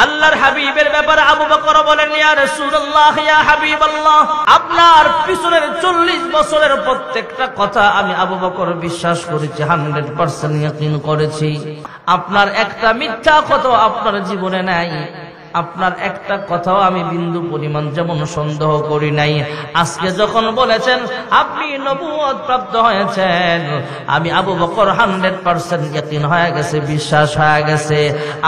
আল্লাহর হাবিবের ব্যাপারে আবু বকর বলেন, ইয়া রাসূলুল্লাহ, ইয়া হাবিবাল্লাহ, আপনার পিছনের 40 বছরের প্রত্যেকটা কথা আমি আবু বকর বিশ্বাস করেছি, 100% ইয়াকিন করেছি। আপনার একটা মিথ্যা কথা আপনার জীবনে নাই, আপনার একটা কথাও আমি বিন্দু পরিমাণ যেমন সন্দেহ করি নাই। আজকে যখন বলেছেন আপনি নবুয়ত প্রাপ্ত হয়েছেন, আমি আবু বকর 100% ইয়াকিন হয়ে গেছে, বিশ্বাস হয়ে গেছে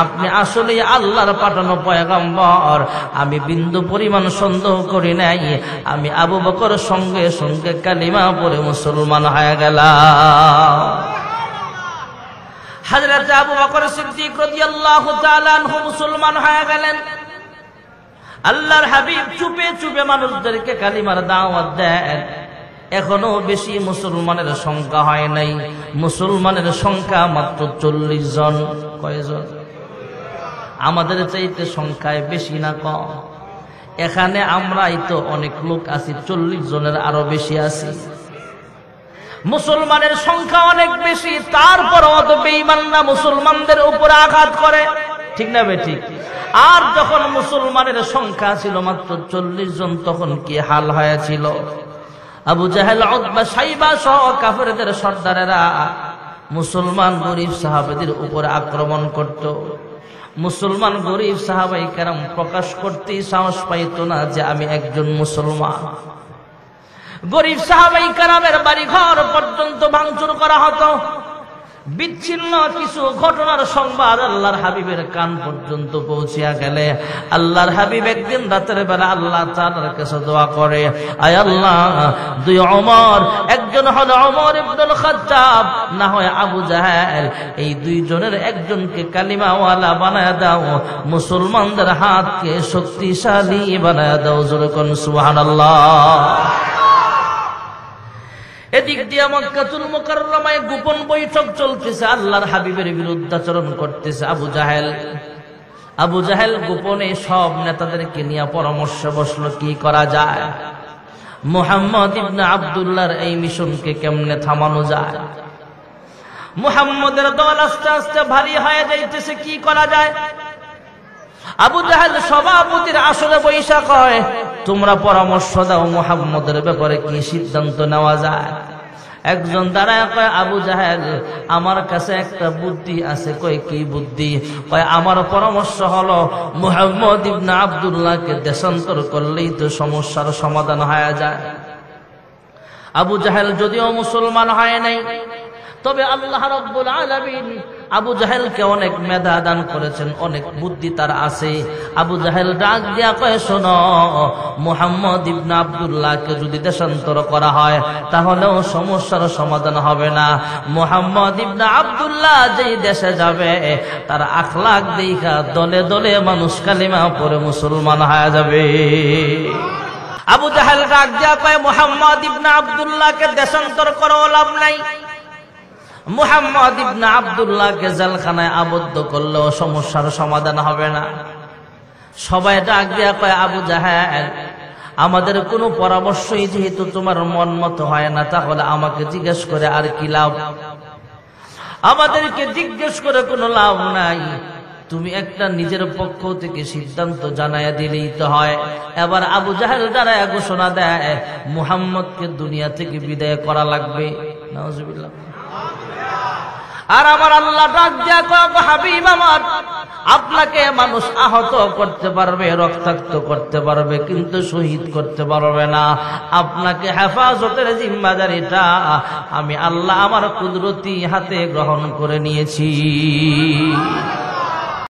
আপনি আসলেই আল্লাহর পাঠানো পয়গম্বর। আমি বিন্দু পরিমাণ সন্দেহ করি নাই। আমি আবু বকর সঙ্গে সঙ্গে কালিমা পড়ে মুসলমান হয়ে গেলাম। হযরত আবু বকর সিদ্দিক রাদিয়াল্লাহু তাআলা আনহু মুসলমান হয়ে গেলেন। আল্লাহর হাবিব চুপে চুপে মানুষদেরকে কালিমার দাওয়াত দেন। এখনো বেশি মুসলমানের সংখ্যা হয় নাই, মুসলমানের সংখ্যা মাত্র 40 জন। কয়জন? আমাদের চাইতে সংখ্যায় বেশি না কম? এখানে আমরাই তো অনেক লোক আছি, 40 জনের আরো বেশি আছি। মুসলমানের সংখ্যা অনেক বেশি, তারপরও তো বেঈমানরা মুসলমানদের উপরে আঘাত করে, ঠিক না বেঠিক? আর যখন মুসলমানের সংখ্যা ছিল মাত্র 40 জন, তখন কি হাল হয়েছিল? আবু জাহেল, উতবা, সাইবা সহ কাফেরদের সর্দারেরা মুসলমান গরিব সাহাবাদের উপরে আক্রমণ করত। মুসলমান গরিব সাহাবাই কেরাম প্রকাশ করতেই সাহস পাইত না যে আমি একজন মুসলমান। গরিব সাহাবাই কেরামের বাড়ি ঘর পর্যন্ত ভাঙচুর করা হতো। বিচ্ছিন্ন কিছু ঘটনার সংবাদ আল্লাহর হাবিবের কান পর্যন্ত পৌঁছিয়া গেলে আল্লাহর হাবিব একদিন রাতের বেলা আল্লাহ তাআলার কাছে দোয়া করে, আয় আল্লাহ, দুই ওমর, একজন হলো ওমর ইবনুল খাত্তাব, না হয় আবু জাহেল, এই দুইজনের একজনকে কালিমাওয়ালা বানায় দাও, মুসলমানদের হাতকে শক্তিশালী বানায় দাও। জোরে কোন সুবহানাল্লাহ। এদিক দিয়ে মক্কাতুল মুকাররমায় গোপন বৈঠক চলতেছে, আল্লাহর হাবিবের বিরুদ্ধাচরণ করতেছে আবু জাহেল গোপনে সব নেতাদেরকে নিয়ে পরামর্শ বসলো কি করা যায়, মুহাম্মদ ইবনে আব্দুল্লাহর এই মিশনকে কেমনে থামানো যায়। মুহাম্মদের দল আস্তে আস্তে ভারী হয়ে যাইতেছে, কি করা যায়। আবু জাহেল সভাপতির আসরে বৈশা কয়, তোমরা পরামর্শ দাও মুহাম্মদের ব্যাপারে কি সিদ্ধান্ত নেওয়া যায়। একজন দাঁড়ায় কয়, আবু জাহেল, আমার কাছে একটা বুদ্ধি আছে। কয় কি বুদ্ধি? কয় আমার পরামর্শ হলো মুহাম্মদ ইবনে আব্দুল্লাহকে দেশান্তর করলেই তো সমস্যার সমাধান হয়ে যায়। আবু জাহেল যদিও মুসলমান হয় নাই, তবে আল্লাহ রাব্বুল আলামিন আবু জাহেলকে অনেক মেধা দান করেছেন, অনেক বুদ্ধি তার আছে। আবু জাহেল ডাক দিয়া কয়, শোনো, মুহাম্মদ ইবনে আব্দুল্লাহকে যদি দেশান্তর করা হয় তাহলেও সমস্যার সমাধান হবে না। মুহাম্মদ ইবনে আব্দুল্লাহ যেই দেশে যাবে তার আখলাক দেখা দলে দলে মানুষ কালিমা পড়ে মুসলমান হয়ে যাবে। আবু জাহেল ডাক দিয়া কয়, মুহাম্মদ ইবনে আব্দুল্লাহকে দেশান্তর করো, লাভ নাই। মুহাম্মদ ইবনে আব্দুল্লাহকে জেলখানায় আবদ্ধ করলেও সমস্যার সমাধান হবে না। সবাই ডাক দিয়া কয়, আবু জাহেল, আমাদের কোনো পরামর্শই যেহেতু তোমার মন মতো হয় না, তাহলে আমাকে জিজ্ঞেস করে আর কি লাভ? আমাদেরকে জিজ্ঞেস করে কোনো লাভ নাই, তুমি একটা নিজের পক্ষ থেকে সিদ্ধান্ত জানাইয়া দিলেই তো হয়। এবার আবু জাহেল দাঁড়ায় ঘোষণা দেয়, মুহাম্মদকে দুনিয়া থেকে বিদায় করা লাগবে। নাউজুবিল্লাহ। আর আমার আল্লাহ ডাক দিয়া কয়, হাবিব আমার, আপনাকে মানুষ আহত করতে পারবে, রক্তাক্ত করতে পারবে, কিন্তু শহীদ করতে পারবে না। আপনাকে হেফাজতের জিম্মাদারিটা আমি আল্লাহ আমার কুদরতি হাতে গ্রহণ করে নিয়েছি।